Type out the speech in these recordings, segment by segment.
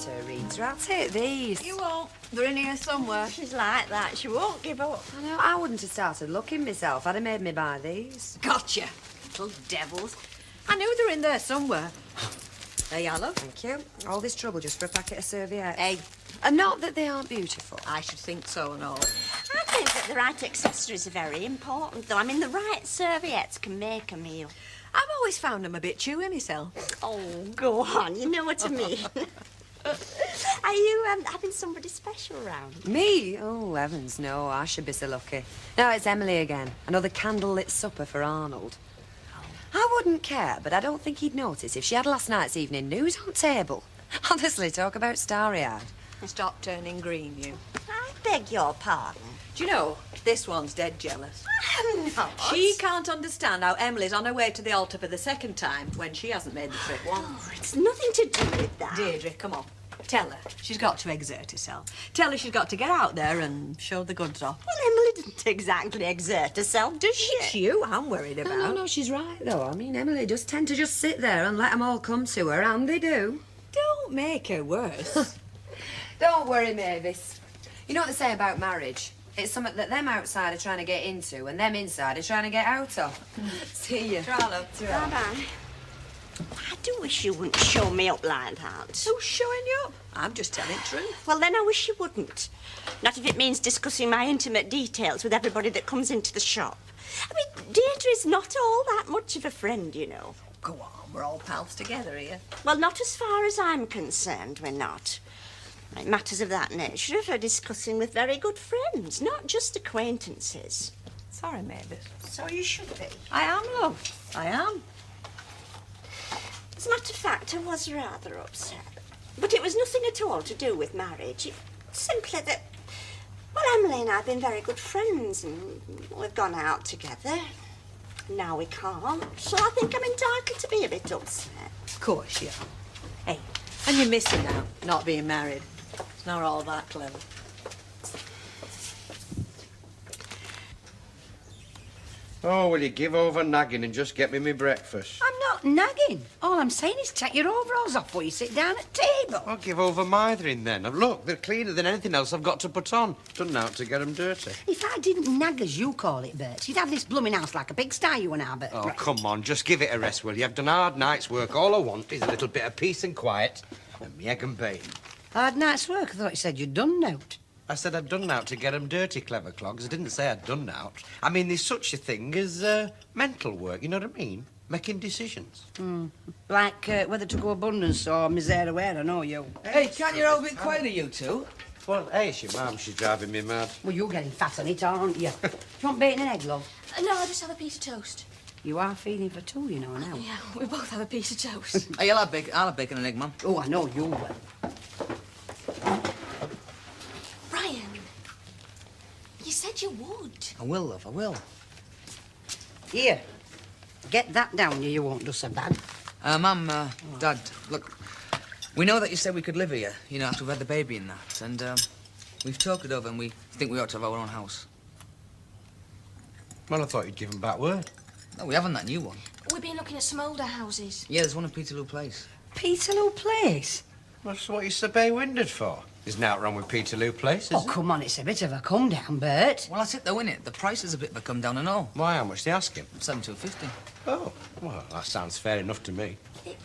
her reads her. I'll take these. You won't. They're in here somewhere. She's like that. She won't give up. I know. I wouldn't have started looking myself. I'd have made me buy these. Gotcha. Little devils. I knew they were in there somewhere. There you are, love. Thank you. All this trouble just for a packet of serviettes. Hey. And not that they aren't beautiful. I should think so and all. I think that the right accessories are very important, though. I mean, the right serviettes can make a meal. I've always found them a bit chewy myself. Oh, go on. You know what I mean. Are you having somebody special round? Me? Oh, heavens, no. I should be so lucky. No, it's Emily again. Another candlelit supper for Arnold. I wouldn't care, but I don't think he'd notice if she had last night's evening news on table. Honestly, talk about starry-eyed. Stop turning green, you. I beg your pardon. Do you know, this one's dead jealous. I'm not. She can't understand how Emily's on her way to the altar for the second time when she hasn't made the trip once. Oh, it's nothing to do with that. Deirdre, come on. Tell her she's got to exert herself. Tell her she's got to get out there and show the goods off. Well, Emily didn't exactly exert herself, does she? It's you I'm worried about. No, she's right, though. I mean, Emily does tend to just sit there and let them all come to her, and they do. Don't make her worse. Don't worry, Mavis. You know what they say about marriage? It's something that them outside are trying to get into and them inside are trying to get out of. See you. Try, love. Bye-bye. I do wish you wouldn't show me up like that. Who's showing you up? I'm just telling truth. Well, then I wish you wouldn't. Not if it means discussing my intimate details with everybody that comes into the shop. I mean, Deirdre's not all that much of a friend, you know. Go on, we're all pals together here. Well, not as far as I'm concerned, we're not. Like matters of that nature are for discussing with very good friends, not just acquaintances. Sorry, Mavis. So you should be. I am, love. I am. As a matter of fact, I was rather upset. But it was nothing at all to do with marriage. It's simply that, well, Emily and I have been very good friends and we've gone out together. Now we can't, so I think I'm entitled to be a bit upset. Of course you are. Hey, and you're missing out, not being married. It's not all that clever. Oh, will you give over nagging and just get me my breakfast? I'm not nagging. All I'm saying is take your overalls off before you sit down at table. I'll give over mithering then. And look, they're cleaner than anything else I've got to put on. Done out to get them dirty. If I didn't nag as you call it, Bert, you'd have this blooming house like a pigsty, you and I, Bert. Oh, come on, just give it a rest, will you? I've done a hard night's work. All I want is a little bit of peace and quiet and me egg and bacon. Hard night's work. I thought you said you'd done nought. I said I'd done out to get them dirty, clever clogs. I didn't say I'd done out. I mean, there's such a thing as mental work, you know what I mean? Making decisions. Like whether to go abundance or misere where, I know you. Hey, can't you all be quieter, you two? Well, hey, it's your mum. She's driving me mad. Well, you're getting fat on it, aren't you? Do you want bacon and egg, love? No, I'll just have a piece of toast. You are feeling for two, you know, now. Yeah, we both have a piece of toast. Hey, I'll have bacon and egg, Mum. Oh, I know you will. Brian, you said you would. I will, love, I will. Here, get that down you won't do so bad. Mum, Dad, look, we know that you said we could live here, you know, after we've had the baby and that, and we've talked it over and we think we ought to have our own house. Well, I thought you'd give him back word. No, we haven't that new one. We've been looking at some older houses. Yeah, there's one in Peterloo Place. Peterloo Place? That's what you're so bay-winded for. There's nothing wrong with Peterloo Place, is Oh, there? come on, it's a bit of a come down, Bert. Well, that's it, though, innit? The price is a bit of a come down and all. Why, how much they asking? $7,250. Oh, well, that sounds fair enough to me. It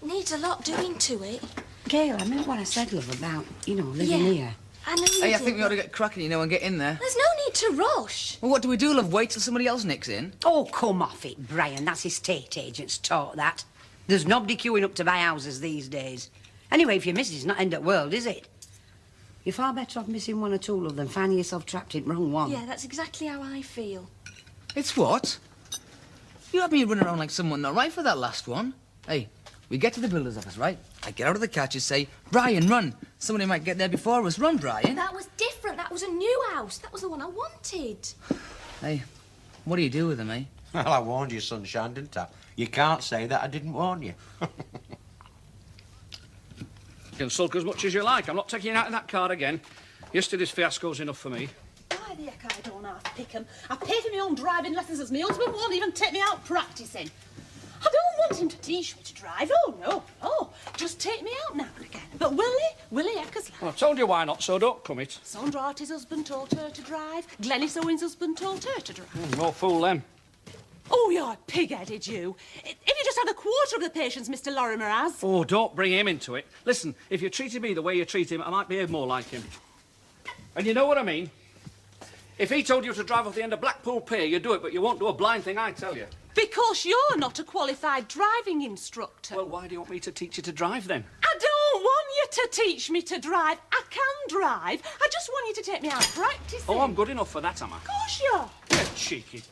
needs a lot doing to it. Gail, I meant what I said, love, about, you know, living Yeah. here. I know you Hey, I did. think we ought to get cracking, you know, and get in there. There's no need to rush. Well, what do we do, love? Wait till somebody else nicks in? Oh, come off it, Brian. That's estate agents taught that. There's nobody queuing up to buy houses these days. Anyway, if you miss it, it's not end of the world, is it? You're far better off missing one or two, love, than finding yourself trapped in the wrong one. Yeah, that's exactly how I feel. It's what? You had me running around like someone not right for that last one. Hey, we get to the builder's office, right? I get out of the catch and say, Brian, run. Somebody might get there before us. Run, Brian. That was different. That was a new house. That was the one I wanted. Hey, what do you do with them, eh? Well, I warned you, sunshine, didn't I? You can't say that I didn't warn you. You can sulk as much as you like. I'm not taking you out of that car again. Yesterday's fiasco's enough for me. Why the heck I don't half pick 'em? I pay for my own driving lessons as my husband won't even take me out practising. I don't want him to teach me to drive. Oh, no. Oh, just take me out now and again. But Willie Eckersley. Well, I told you why not, so don't come it. Sandra Arty's husband taught her to drive. Glenys Owen's husband taught her to drive. No fool them. Oh, you're pig-headed, you. If you just had a quarter of the patience Mr. Lorimer has. Oh, don't bring him into it. Listen, if you treated me the way you treat him, I might behave more like him. And you know what I mean? If he told you to drive off the end of Blackpool Pier, you'd do it, but you won't do a blind thing, I tell you. Because you're not a qualified driving instructor. Well, why do you want me to teach you to drive, then? I don't want you to teach me to drive. I can drive. I just want you to take me out practicing. Oh, I'm good enough for that, am I? Of course you are. You're cheeky.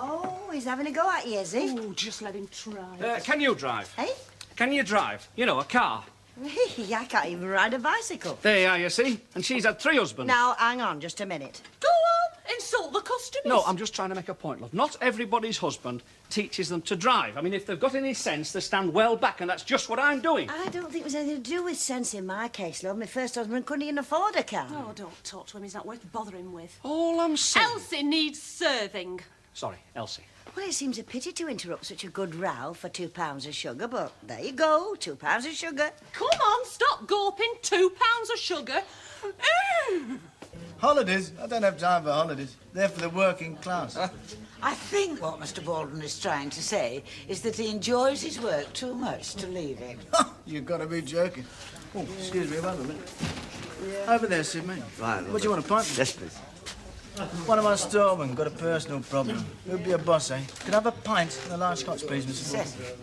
Oh, he's having a go at you, is he? Oh, just let him try. Can you drive? Hey? Can you drive? You know, a car. I can't even ride a bicycle. There you are, you see? And she's had 3 husbands. Now, hang on just a minute. Go on, insult the customers. No, I'm just trying to make a point, love. Not everybody's husband teaches them to drive. I mean, if they've got any sense, they stand well back, and that's just what I'm doing. I don't think there's anything to do with sense in my case, love. My first husband couldn't even afford a car. Oh, don't talk to him. He's not worth bothering with. All I'm saying... Elsie needs serving. Sorry, Elsie. Well, it seems a pity to interrupt such a good row for £2 of sugar, but there you go, £2 of sugar. Come on, stop gawping. £2 of sugar. Holidays? I don't have time for holidays. They're for the working class. I think what Mr. Baldwin is trying to say is that he enjoys his work too much to leave it. You've got to be joking. Oh, excuse me, wait a minute. Over there, Sidney. Right, What do you want, a pint? Yes, please. One of our storemen got a personal problem. Who'd be a boss, eh? Could I have a pint and a large scotch, please, Mr. Baldwin?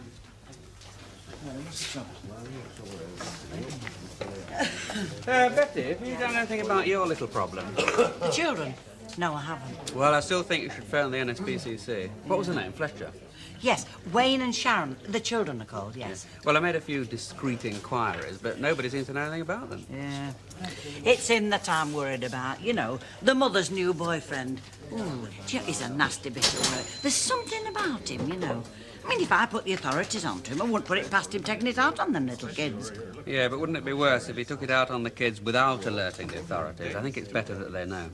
Betty, have you done anything about your little problem? The children? No, I haven't. Well, I still think you should phone the NSPCC. What was the name? Fletcher? Yes, Wayne and Sharon. The children are called, yes. Well, I made a few discreet inquiries, but nobody seems to know anything about them. Yeah. It's him that I'm worried about, you know, the mother's new boyfriend. Ooh, he's a nasty bit of work. There's something about him, you know. I mean, if I put the authorities onto him, I wouldn't put it past him taking it out on them little kids. Yeah, but wouldn't it be worse if he took it out on the kids without alerting the authorities? I think it's better that they know.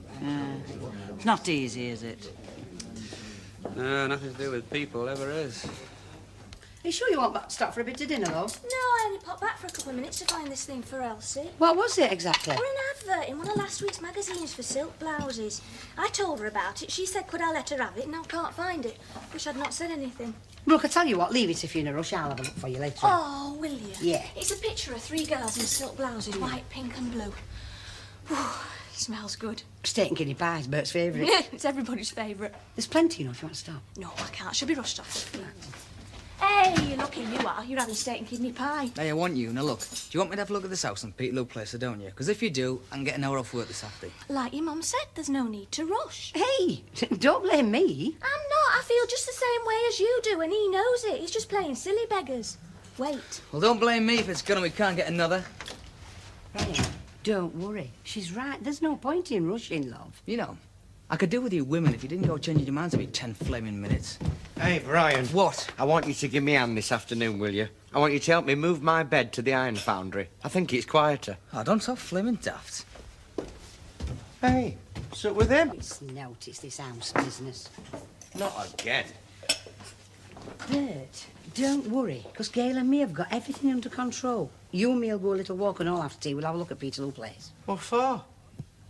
It's not easy, is it? No, nothing to do with people ever is. Are you sure you won't stop for a bit of dinner, love? No, I only popped back for a couple of minutes to find this thing for Elsie. What was it exactly? Or an advert in one of last week's magazines for silk blouses. I told her about it. She said, could I let her have it? Now I can't find it. Wish I'd not said anything. Look, I tell you what, leave it if you're in a rush. I'll have a look for you later. Oh, will you? Yeah. It's a picture of 3 girls in silk blouses, white, pink and blue. Whew, smells good. Steak and kidney pie is Bert's favourite. Yeah, it's everybody's favourite. There's plenty, you know, if you want to stop. No, I can't. She'll be rushed off. Hey, lucky you are. You're having steak and kidney pie. Hey, I want you. Now, look, do you want me to have a look at this house on Peterloo Place, or don't you? Because if you do, I can get an hour off work this afternoon. Like your mum said, there's no need to rush. Hey, don't blame me. I'm not. I feel just the same way as you do, and he knows it. He's just playing silly beggars. Wait. Well, don't blame me if it's gone and we can't get another. Hey, don't worry. She's right. There's no point in rushing, love. You know, I could do with you women if you didn't go changing your minds every 10 flaming minutes. Hey, Brian. What? I want you to give me a hand this afternoon, will you? I want you to help me move my bed to the iron foundry. I think it's quieter. Oh, don't so flaming daft. Hey, sit with him. It's noticed this house business. Not again. Bert, don't worry, because Gail and me have got everything under control. You and me'll go a little walk, and all after tea we'll have a look at Peterloo Place. What for?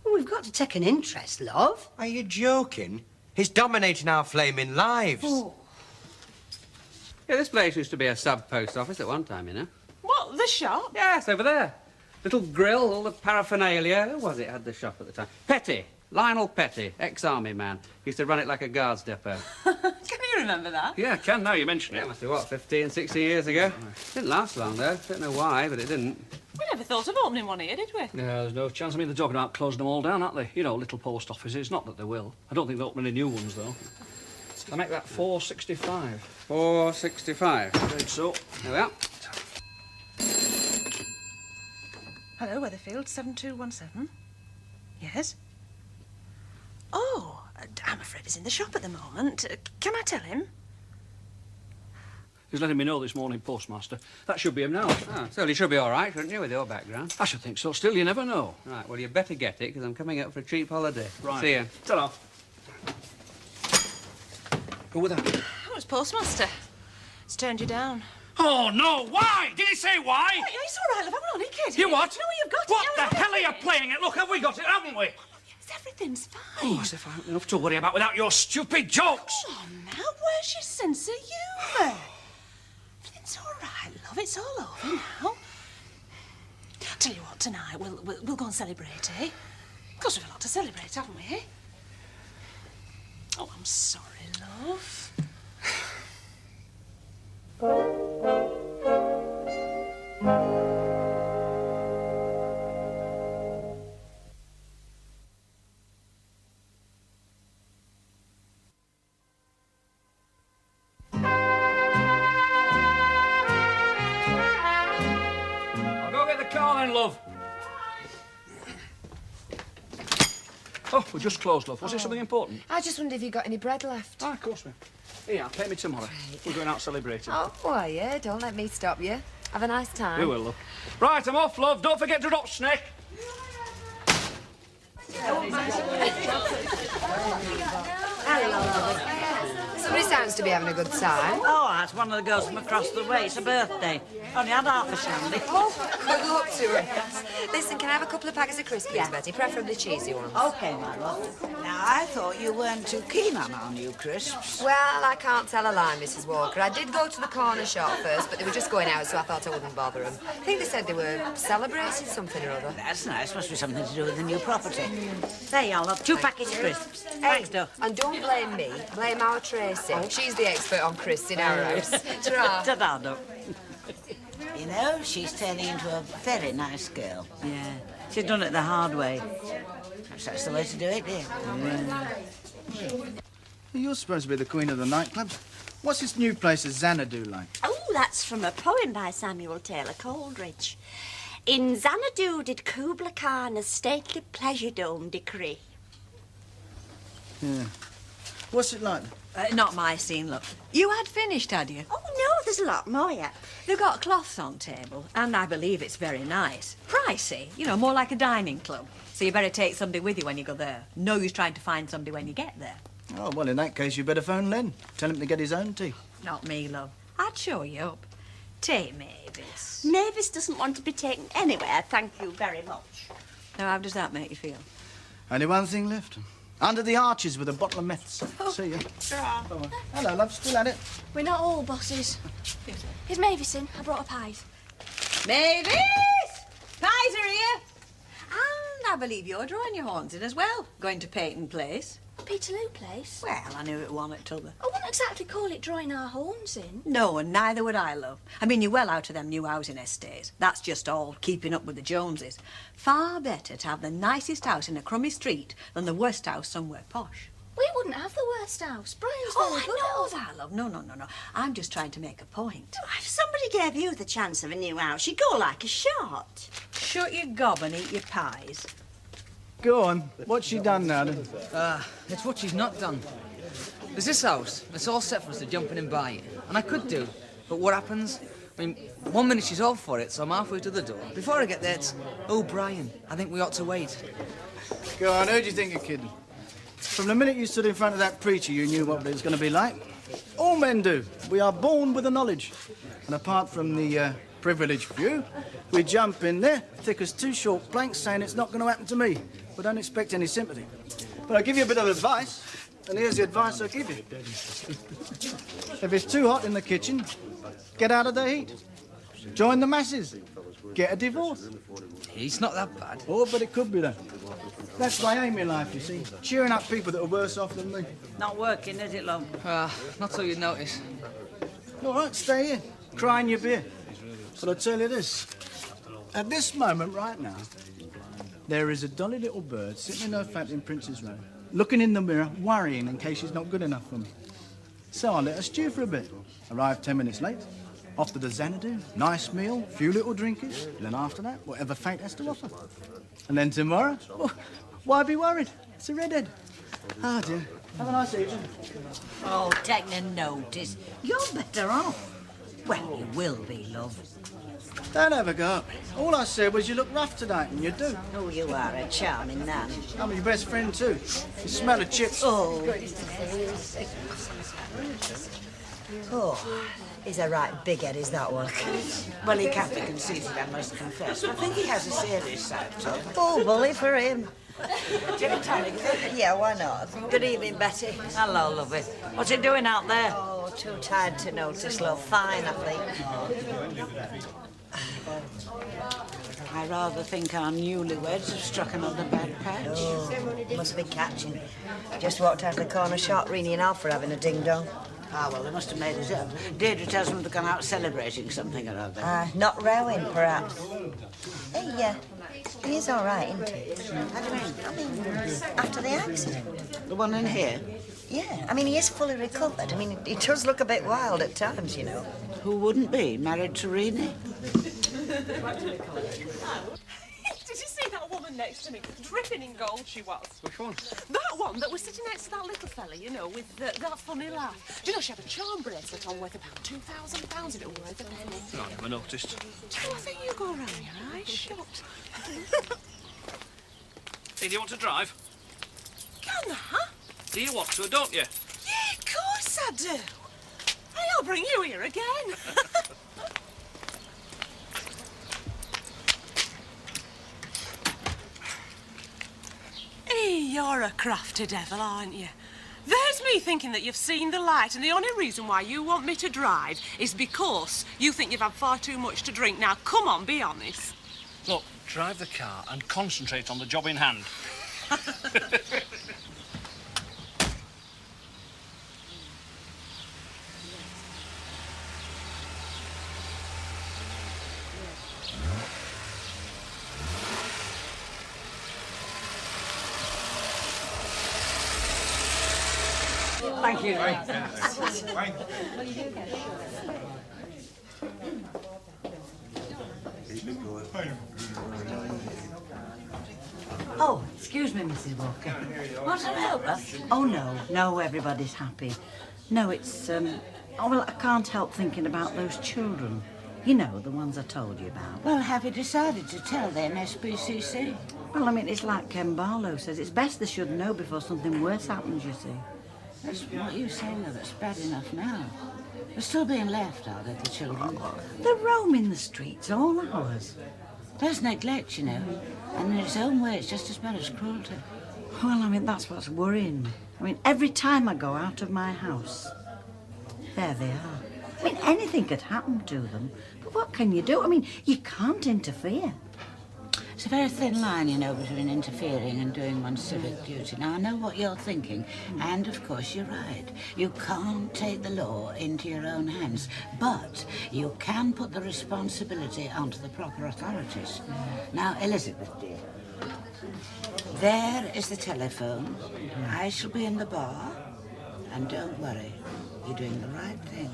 Well, we've got to take an interest, love. Are you joking? He's dominating our flaming lives. Oh. Yeah, this place used to be a sub-post office at one time, you know. What, the shop? Yes, over there. Little grill, all the paraphernalia. Who was it had the shop at the time? Petty. Lionel Petty, ex-army man. Used to run it like a guards depot. Can you remember that? Yeah, I can now you mention Yeah, it. must be, what, 15, 16 years ago? Didn't last long, though. Don't know why, but it didn't. We never thought of opening one here, did we? Yeah, there's no chance. I mean, they're talking about closing them all down, aren't they? You know, little post offices. Not that they will. I don't think they'll open any new ones, though. They make that 465. 465. Afraid so. There we are. Hello, Weatherfield, 7217. Yes? Oh, I'm afraid he's in the shop at the moment. Can I tell him? He's letting me know this morning, postmaster. That should be him now. Oh, so you should be all right, shouldn't you, with your background? I should think so. Still, you never know. Right, well, you better get it, because I'm coming up for a cheap holiday. Right. See you. Ta-ra. Go with that. Oh, it's postmaster. He's turned you down. Oh, no, why? Did he say why? Oh, it's all right, love, I'm only kidding. You what? No, you've got What it. the hell are you playing at? Look, have we got it, haven't we? Yes, everything's fine. Oh, as if I haven't enough to worry about without your stupid jokes. Come on now, where's your sense of humour? It's all right, love, it's all over now. Tell you what, tonight we'll go and celebrate, eh? Of course we've a lot to celebrate, haven't we, eh? Oh, I'm sorry, love. I'll go get the car then, love. Oh, we're just closed, love. Was it something important? I just wondered if you got any bread left. Ah, of course, ma'am. Here, pay me tomorrow. We're going out celebrating. Oh, are you? Don't let me stop you. Have a nice time. We will, love. Right, I'm off, love. Don't forget to drop Snake. Somebody sounds to be having a good time. Oh, that's one of the girls from across the way. It's her birthday. Only had half a shandy. Oh, good luck to her. Listen, can I have a couple of packets of crisps, please, Betty? Preferably cheesy ones. OK, my love. Now, I thought you weren't too keen on our new crisps. Well, I can't tell a lie, Mrs. Walker. I did go to the corner shop first, but they were just going out, so I thought I wouldn't bother them. I think they said they were celebrating something or other. That's nice. Must be something to do with the new property. There you are, love. 2 packets of crisps. Thanks, Doc. And don't blame me. Blame our Tracy. She's the expert on crisps in our house. Ta-ra. Ta-da, Doc. You know, she's turning into a very nice girl. Yeah. She's done it the hard way. Perhaps that's the way to do it, dear. You're supposed to be the queen of the nightclubs. What's this new place at Xanadu like? Oh, that's from a poem by Samuel Taylor Coleridge. In Xanadu did Kubla Khan a stately pleasure dome decree. Yeah. What's it like? Not my scene, look. You had finished, had you? Oh, no, there's a lot more yet. They've got cloths on table, and I believe it's very nice. Pricey, you know, more like a dining club. So you better take somebody with you when you go there. No use trying to find somebody when you get there. Oh, well, in that case, you better phone Len. Tell him to get his own tea. Not me, love. I'd show you up. Take Mavis. Mavis doesn't want to be taken anywhere, thank you very much. Now, how does that make you feel? Only one thing left. Under the arches with a bottle of meths. See you. Bye-bye. Hello, love. Still at it? We're not all bosses. Here's Mavis in. I brought a pie. Mavis! Pies are here. And I believe you're drawing your horns in as well. Going to Peterloo Place. Peterloo Place? Well, I knew it one at t'other. I wouldn't exactly call it drawing our horns in. No, and neither would I, love. I mean, you're well out of them new housing estates. That's just all keeping up with the Joneses. Far better to have the nicest house in a crummy street than the worst house somewhere posh. We wouldn't have the worst house. Brian's very good I know at that, love. No. I'm just trying to make a point. If somebody gave you the chance of a new house, you'd go like a shot. Shut your gob and eat your pies. Go on. What's she done now, then? It's what she's not done. There's this house. It's all set for us to jump in and buy it. And I could do. But what happens? I mean, 1 minute she's all for it, so I'm halfway to the door. Before I get there, it's, oh, Brian, I think we ought to wait. Go on. Who do you think you're kidding? From the minute you stood in front of that preacher, you knew what it was going to be like. All men do. We are born with the knowledge. And apart from the privileged few, we jump in there, thick as 2 short planks, saying it's not going to happen to me. We don't expect any sympathy. But I'll give you a bit of advice, and here's the advice I'll give you. If it's too hot in the kitchen, get out of the heat. Join the masses. Get a divorce. It's not that bad. Oh, but it could be, though. That's my aim in life, you see. Cheering up people that are worse off than me. Not working, is it, love? Not so you'd notice. All right, stay here. Cry in your beer. But I'll tell you this. At this moment right now, there is a dolly little bird sitting in her fat in Prince's Row, looking in the mirror, worrying in case she's not good enough for me. So I let her stew for a bit. Arrived 10 minutes late. Off to the Xanadu, nice meal, few little drinkers. And then after that, whatever fate has to offer. And then tomorrow, well, why be worried? It's a redhead. Oh, dear. Have a nice evening. Oh, take no notice. You're better off. Well, you will be, love. Don't have a go at me. All I said was you look rough tonight, and you do. Oh, you are a charming man. I'm your best friend, too. You smell of chips. Oh. Oh, he's a right big head, is that one? Well, he can't be conceited, I must confess. I think he has a serious side to him. Oh, bully for him. Gin and tonic, is it? Yeah, why not? Good evening, Betty. Hello, lovey. What's he doing out there? Oh, too tired to notice, love. Fine, I think. I rather think our newlyweds have struck another bad patch. Oh, must be catching. Just walked out of the corner shop, Renee and Alf were having a ding-dong. Ah, well, they must have made it up. Deirdre tells them they've gone out celebrating something or other. Not rowing, perhaps. Hey, he is all right, isn't he? How do you mean? I mean, after the accident. The one in here? Yeah, I mean, he is fully recovered. I mean, he does look a bit wild at times, you know. Who wouldn't be? Married to Renee? Did you see that woman next to me? Dripping in gold she was. Which one? That one that was sitting next to that little fella, you know, with that funny laugh. Do you know she had a charm bracelet on worth about £2,000 if it were worth a penny? No, I never noticed. I think you go around your eyes shut. Hey, do you want to drive? Can that? Do you want to, don't you? Yeah, of course I do. Hey, I'll bring you here again. Hey, you're a crafty devil, aren't you? There's me thinking that you've seen the light, and the only reason why you want me to drive is because you think you've had far too much to drink. Now, come on, be honest. Look, drive the car and concentrate on the job in hand. Thank you. Oh, excuse me, Mrs. Walker. What's the matter? Oh, no, everybody's happy. No, it's, oh, well, I can't help thinking about those children. You know, the ones I told you about. Well, have you decided to tell the NSPCC? Well, I mean, it's like Ken Barlow says, it's best they should know before something worse happens, you see. That's what you say, though, that's bad enough now. They're still being left, are they, the children? They're roaming the streets all hours. There's neglect, you know, and in its own way, it's just as bad as cruelty. Well, I mean, that's what's worrying me. I mean, every time I go out of my house, there they are. I mean, anything could happen to them, but what can you do? I mean, you can't interfere. It's a very thin line, you know, between interfering and doing one's civic duty. Now, I know what you're thinking, and of course you're right. You can't take the law into your own hands, but you can put the responsibility onto the proper authorities. Now, Elizabeth, dear, there is the telephone. I shall be in the bar, and don't worry, you're doing the right thing.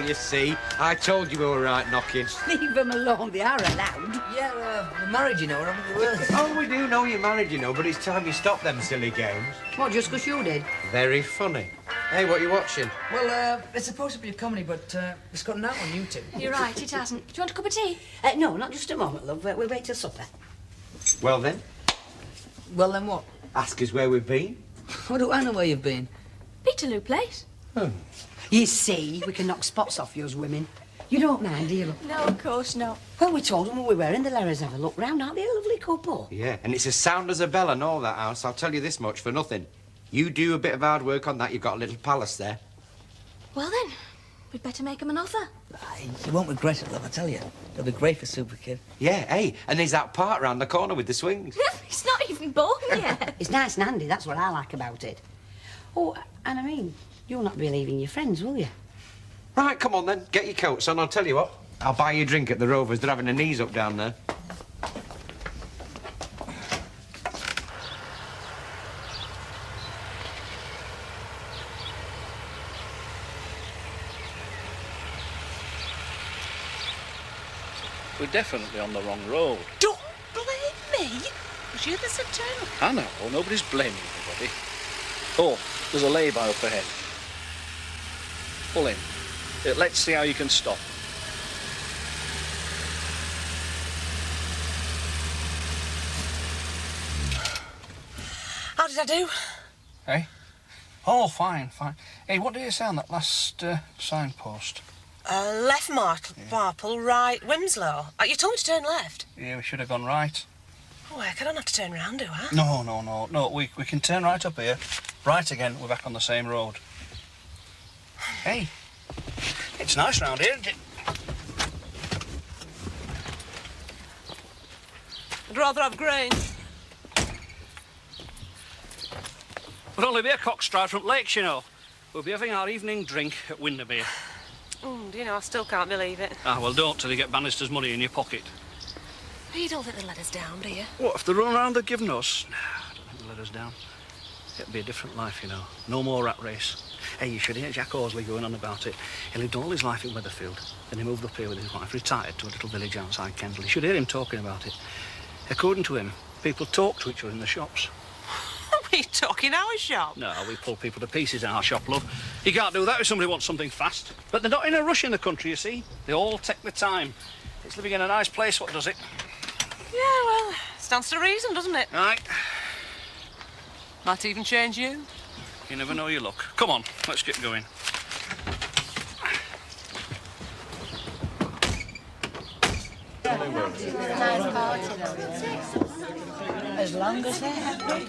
You see, I told you we were right knocking. Leave them alone, they are allowed. Yeah, we're married, you know, haven't we? Oh, we do know you're married, you know, but it's time you stopped them silly games. What, just 'cause you did? Very funny. Hey, what are you watching? Well, it's supposed to be a comedy, but it's got an out on YouTube. You're right, it hasn't. Do you want a cup of tea? No, not just a moment, love. We'll wait till supper. Well, then, Well, then what? ask us where we've been. What do I know where you've been? Peterloo Place. You see, we can knock spots off you as women. You don't mind, do you, love? No, of course not. Well, we told them what we were, and the Lorries have a look round. Aren't they a lovely couple? Yeah, and it's as sound as a bell and all that house. I'll tell you this much for nothing. You do a bit of hard work on that, you've got a little palace there. Well then, we'd better make 'em an offer. You won't regret it, love, I tell you. It'll be great for Super Kid. Yeah, hey, and there's that part round the corner with the swings. It's not even born yet. It's nice and handy, that's what I like about it. Oh, and I mean, you'll not be leaving your friends, will you? Right, come on then, get your coats on. I'll tell you what, I'll buy you a drink at the Rovers. They're having a knees up down there. We're definitely on the wrong road. Don't blame me. Was you the September? I know, nobody's blaming anybody. Oh, there's a lay-by up ahead. Pull in. Let's see how you can stop. I do. Hey? Oh, fine, fine. Hey, what did you say on that last signpost? Left Marple, right Wimslow. You told me to turn left. Yeah, we should have gone right. Oh, heck, I don't have to turn round, do I? No, we can turn right up here. Right again, we're back on the same road. Hey, it's nice round here, isn't it? I'd rather have grain. We'll only be a cock's stride from Lakes, you know. We'll be having our evening drink at Windermere. Do you know, I still can't believe it. Ah, well, don't till you get Bannister's money in your pocket. You don't think they'll let us down, do you? What, if they run around they're giving us? No, I don't think they'll let us down. It'll be a different life, you know. No more rat race. Hey, you should hear Jack Horsley going on about it. He lived all his life in Weatherfield, then he moved up here with his wife, retired to a little village outside Kensal. You should hear him talking about it. According to him, people talk to each other in the shops. What are you talking our shop? No, we pull people to pieces in our shop, love. You can't do that if somebody wants something fast. But they're not in a rush in the country, you see. They all take their time. It's living in a nice place what does it. Yeah, well, stands to reason, doesn't it? Right. Might even change you. You never know your luck. Come on, let's get going. As long as they're happy.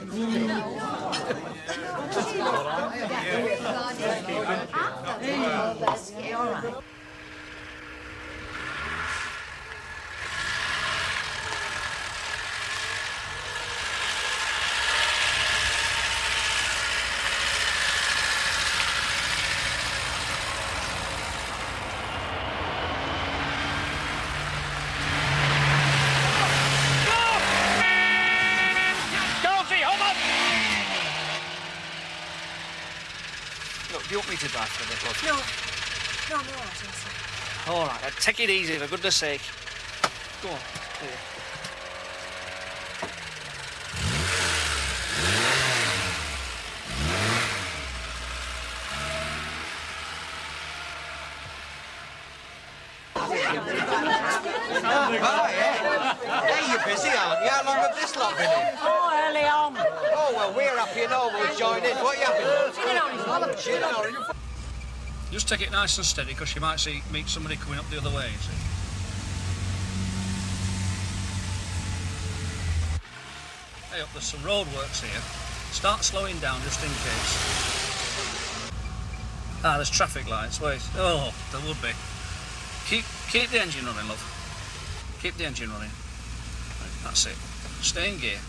All right. Look, do you want me to drive for a bit, love? No, I'm all right, Elsie. All right, take it easy, for goodness sake. Go on, here. Hey, you're busy, aren't you? How long have this lot been in? Oh, early on. Oh, well, we're happy and all. We'll join in. What are you having? Gin and orange. Just take it nice and steady, because you might meet somebody coming up the other way, you see. Hey, up, there's some roadworks here. Start slowing down just in case. Ah, there's traffic lights. Wait. Oh, there would be. Keep the engine running, love. Keep the engine running. Right, that's it. Stay in gear.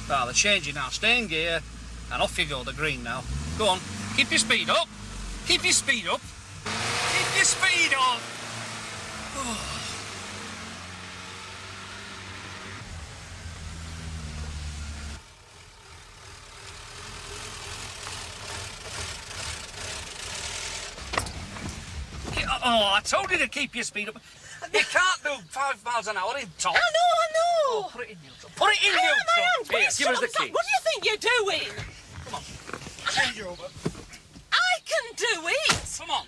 They're changing now. Stay in gear, and off you go. They're green now. Go on. Keep your speed up. Keep your speed up. Keep your speed up. Oh. Oh, I told you to keep your speed up. You can't do 5 miles an hour in top. I know. Oh, put it in neutral. Put it in neutral. Here, give us the key. What do you think you're doing? Come on. Change over. I can do it. Come on.